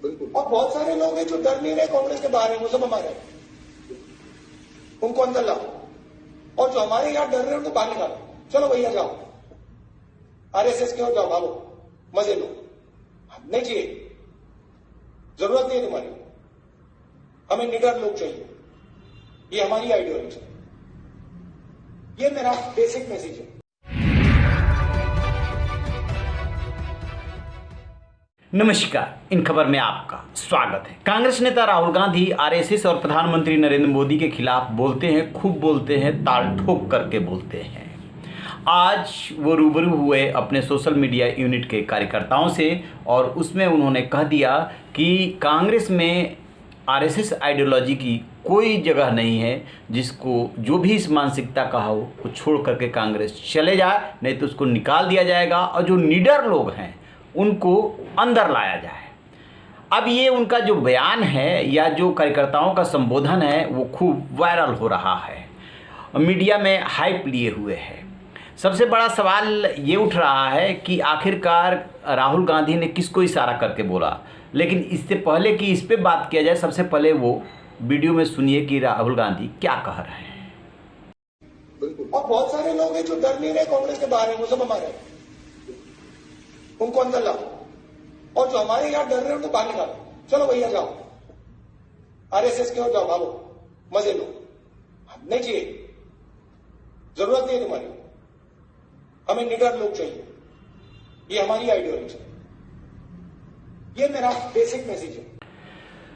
बिल्कुल। और बहुत सारे लोग हैं जो डर नहीं रहे कांग्रेस के बारे में, वो सब हमारे, उनको अंदर लाओ, और जो हमारे यहाँ डर रहे हैं उनको बाहर निकालो। चलो भैया जाओ, आरएसएस के हो जाओ, भागो, मजे लो, नहीं चाहिए, जरूरत नहीं है तुम्हारी, हमें निडर लोग चाहिए, ये हमारी आइडियोलॉजी है, ये मेरा बेसिक मैसेज है। नमस्कार, इन खबर में आपका स्वागत है। कांग्रेस नेता राहुल गांधी आरएसएस और प्रधानमंत्री नरेंद्र मोदी के खिलाफ बोलते हैं, खूब बोलते हैं, ताल ठोक करके बोलते हैं। आज वो रूबरू हुए अपने सोशल मीडिया यूनिट के कार्यकर्ताओं से और उसमें उन्होंने कह दिया कि कांग्रेस में आरएसएस आइडियोलॉजी की कोई जगह नहीं है, जिसको जो भी इस मानसिकता का हो वो छोड़ करके कांग्रेस चले जाए, नहीं तो उसको निकाल दिया जाएगा और जो निडर लोग हैं उनको अंदर लाया जाए। अब ये उनका जो बयान है या जो कार्यकर्ताओं का संबोधन है वो खूब वायरल हो रहा है, मीडिया में हाइप लिए हुए है। सबसे बड़ा सवाल ये उठ रहा है कि आखिरकार राहुल गांधी ने किसको इशारा करके बोला। लेकिन इससे पहले कि इस पे बात किया जाए, सबसे पहले वो वीडियो में सुनिए कि राहुल गांधी क्या कह रहे हैं। बिल्कुल। और बहुत सारे लोग हैं जो डर नहीं रहे कांग्रेस के बारे में, वो सब हमारे, उनको अंदर लाओ, और जो हमारे यहाँ डर रहे हैं उनको बाहर निकालो। चलो भैया जाओ, आरएसएस के हो जाओ, भागो, मजे लो, नहीं चाहिए, जरूरत नहीं है तुम्हारी, हमें निडर लोग चाहिए, ये हमारी आइडियोलॉजी है, ये मेरा बेसिक मैसेज है।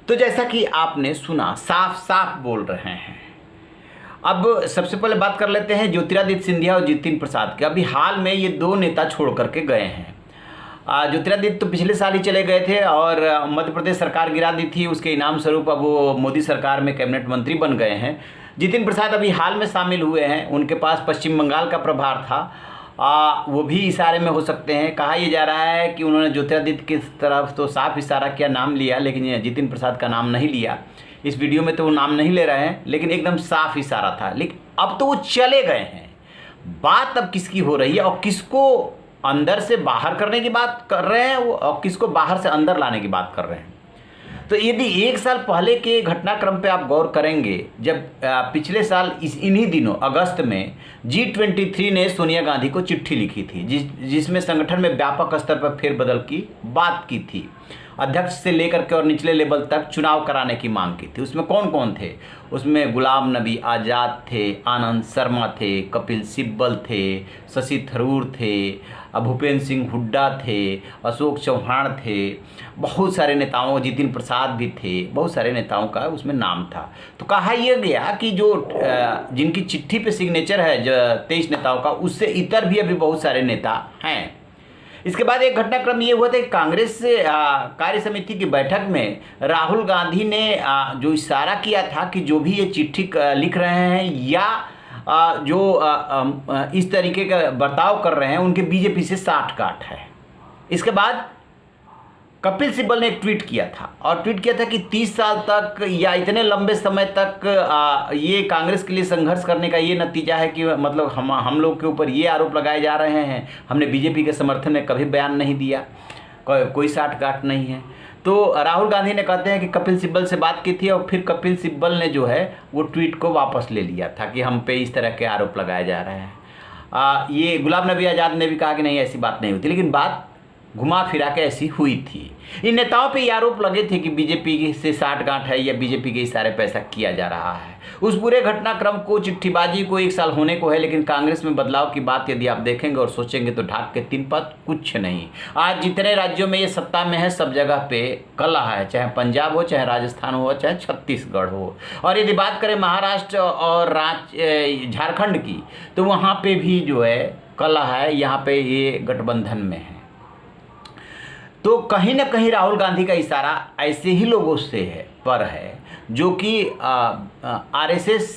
तो जैसा कि आपने सुना, साफ साफ बोल रहे हैं। अब सबसे पहले बात कर लेते हैं ज्योतिरादित्य सिंधिया और जितिन प्रसाद के। अभी हाल में ये दो नेता छोड़ करके गए हैं। ज्योतिरादित्य तो पिछले साल ही चले गए थे और मध्य प्रदेश सरकार गिरा दी थी, उसके इनाम स्वरूप अब वो मोदी सरकार में कैबिनेट मंत्री बन गए हैं। जितिन प्रसाद अभी हाल में शामिल हुए हैं, उनके पास पश्चिम बंगाल का प्रभार था। वो भी इशारे में हो सकते हैं। कहा यह जा रहा है कि उन्होंने ज्योतिरादित्य की तरफ तो साफ इशारा किया, नाम लिया, लेकिन जितिन प्रसाद का नाम नहीं लिया। इस वीडियो में तो वो नाम नहीं ले रहे हैं, लेकिन एकदम साफ इशारा था। लेकिन अब तो वो चले गए हैं। बात अब किसकी हो रही है और किसको अंदर से बाहर करने की बात कर रहे हैं वो, और किसको बाहर से अंदर लाने की बात कर रहे हैं। तो यदि एक साल पहले के घटनाक्रम पे आप गौर करेंगे, जब पिछले साल इन्हीं दिनों अगस्त में G23 ने सोनिया गांधी को चिट्ठी लिखी थी, जिसमें संगठन में व्यापक स्तर पर फेरबदल की बात की थी। अध्यक्ष से लेकर के और निचले लेवल तक चुनाव कराने की मांग की थी। उसमें कौन कौन थे? उसमें गुलाम नबी आज़ाद थे, आनंद शर्मा थे, कपिल सिब्बल थे, शशि थरूर थे, भूपेंद्र सिंह हुड्डा थे, अशोक चौहान थे, बहुत सारे नेताओं, जितिन प्रसाद भी थे, बहुत सारे नेताओं का उसमें नाम था। तो कहा यह गया कि जो जिनकी चिट्ठी पे सिग्नेचर है 23 नेताओं का, उससे इतर भी अभी बहुत सारे नेता हैं। इसके बाद एक घटनाक्रम ये हुआ था कि कांग्रेस कार्य समिति की बैठक में राहुल गांधी ने जो इशारा किया था कि जो भी ये चिट्ठी लिख रहे हैं या जो इस तरीके का बर्ताव कर रहे हैं, उनके बीजेपी से साठ-गांठ है। इसके बाद कपिल सिब्बल ने एक ट्वीट किया था और ट्वीट किया था कि 30 साल तक या इतने लंबे समय तक ये कांग्रेस के लिए संघर्ष करने का ये नतीजा है कि मतलब हम लोग के ऊपर ये आरोप लगाए जा रहे हैं, हमने बीजेपी के समर्थन में कभी बयान नहीं दिया, कोई साठ-गांठ नहीं है। तो राहुल गांधी ने कहते हैं कि कपिल सिब्बल से बात की थी और फिर कपिल सिब्बल ने जो है वो ट्वीट को वापस ले लिया था कि हम पे इस तरह के आरोप लगाए जा रहे हैं। ये गुलाम नबी आज़ाद ने भी कहा कि नहीं, ऐसी बात नहीं होती, लेकिन बात घुमा फिरा के ऐसी हुई थी। इन नेताओं पे ये आरोप लगे थे कि बीजेपी से साठ-गांठ है या बीजेपी के इशारे पे ऐसा किया जा रहा है। उस पूरे घटनाक्रम को, चिट्ठीबाजी को 1 साल होने को है, लेकिन कांग्रेस में बदलाव की बात यदि आप देखेंगे और सोचेंगे तो ढाक के 3 पद कुछ नहीं। आज जितने राज्यों में ये सत्ता में है, सब जगह पे कलह है, चाहे पंजाब हो, चाहे राजस्थान हो, चाहे छत्तीसगढ़ हो। और यदि बात करें महाराष्ट्र और झारखंड की, तो वहाँ पे भी जो है कलह है, यहाँ पे ये गठबंधन में है। तो कहीं ना कहीं राहुल गांधी का इशारा ऐसे ही लोगों से है जो कि आरएसएस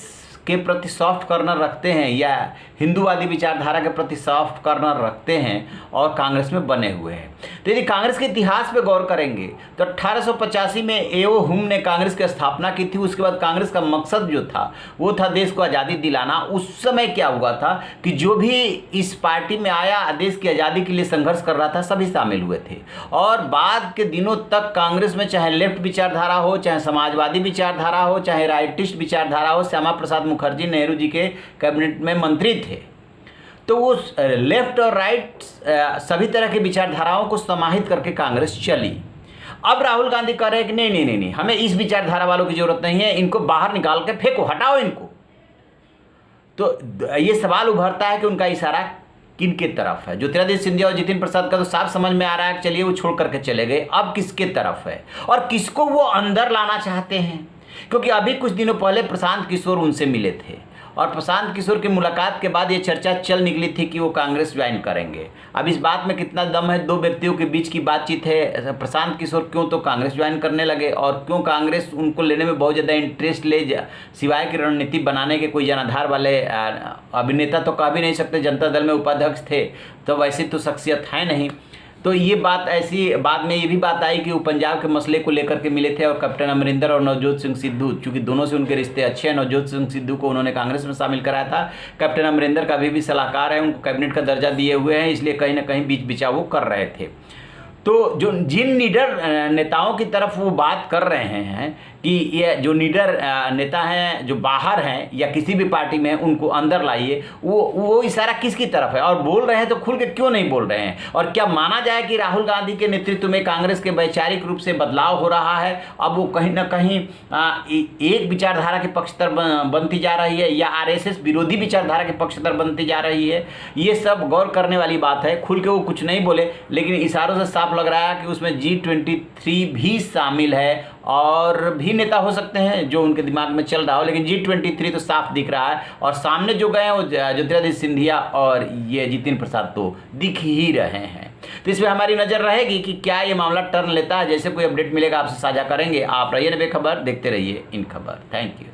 के प्रति सॉफ्ट कॉर्नर रखते हैं या हिंदूवादी विचारधारा के प्रति सॉफ्ट कॉर्नर रखते हैं और कांग्रेस में बने हुए हैं। तो यदि कांग्रेस के इतिहास पे गौर करेंगे तो 1885 में ए.ओ. हुम ने कांग्रेस की स्थापना की थी। उसके बाद कांग्रेस का मकसद जो था वो था देश को आज़ादी दिलाना। उस समय क्या हुआ था कि जो भी इस पार्टी में आया, देश की आज़ादी के लिए संघर्ष कर रहा था, सभी शामिल हुए थे। और बाद के दिनों तक कांग्रेस में चाहे लेफ्ट विचारधारा हो, चाहे समाजवादी विचारधारा हो, चाहे राइटिस्ट विचारधारा हो, श्यामा प्रसाद मुखर्जी नेहरू जी के कैबिनेट में मंत्री थे। तो वो लेफ्ट और राइट सभी तरह की विचारधाराओं को समाहित करके कांग्रेस चली। अब राहुल गांधी कह रहे हैं कि नहीं नहीं नहीं नहीं, हमें इस विचारधारा वालों की जरूरत नहीं है, इनको बाहर निकाल के फेंको, हटाओ इनको। तो ये सवाल उभरता है कि उनका इशारा किन के तरफ है। ज्योतिरादित्य सिंधिया और जितिन प्रसाद का तो साफ समझ में आ रहा है कि चलिए वो छोड़ करके चले गए। अब किसके तरफ है और किसको वो अंदर लाना चाहते हैं? क्योंकि अभी कुछ दिनों पहले प्रशांत किशोर उनसे मिले थे और प्रशांत किशोर की मुलाकात के बाद ये चर्चा चल निकली थी कि वो कांग्रेस ज्वाइन करेंगे। अब इस बात में कितना दम है, दो व्यक्तियों के बीच की बातचीत है। प्रशांत किशोर क्यों तो कांग्रेस ज्वाइन करने लगे और क्यों कांग्रेस उनको लेने में बहुत ज़्यादा इंटरेस्ट ले सिवाय की रणनीति बनाने के कोई जनाधार वाले अभिनेता तो कह भी नहीं सकते। जनता दल में उपाध्यक्ष थे तो वैसी तो शख्सियत है नहीं। तो ये बात ऐसी, बाद में ये भी बात आई कि वो पंजाब के मसले को लेकर के मिले थे और कैप्टन अमरिंदर और नवजोत सिंह सिद्धू, चूंकि दोनों से उनके रिश्ते अच्छे हैं, नवजोत सिंह सिद्धू को उन्होंने कांग्रेस में शामिल कराया था। कैप्टन अमरिंदर का अभी भी सलाहकार है, उनको कैबिनेट का दर्जा दिए हुए हैं, इसलिए कहीं ना कहीं बीच बिचाव वो कर रहे थे। तो जो जिन नीडर नेताओं की तरफ वो बात कर रहे हैं कि ये जो नीडर नेता हैं जो बाहर हैं या किसी भी पार्टी में, उनको अंदर लाइए, वो इशारा किसकी तरफ है और बोल रहे हैं तो खुल के क्यों नहीं बोल रहे हैं? और क्या माना जाए कि राहुल गांधी के नेतृत्व में कांग्रेस के वैचारिक रूप से बदलाव हो रहा है? अब वो कहीं ना कहीं एक विचारधारा के पक्षधर बनती जा रही है या आरएसएस विरोधी विचारधारा के पक्षधर बनती जा रही है? ये सब गौर करने वाली बात है। खुल के वो कुछ नहीं बोले, लेकिन इशारों से साफ लग रहा है कि उसमें G23 भी शामिल है और भी नेता हो सकते हैं जो उनके दिमाग में चल रहा हो, लेकिन G23 तो साफ दिख रहा है। और सामने जो गए हैं वो ज्योतिरादित्य सिंधिया और ये जितिन प्रसाद तो दिख ही रहे हैं। तो इसमें हमारी नज़र रहेगी कि क्या ये मामला टर्न लेता है। जैसे कोई अपडेट मिलेगा आपसे साझा करेंगे। आप रहिए बेखबर, देखते रहिए इन खबर। Thank you.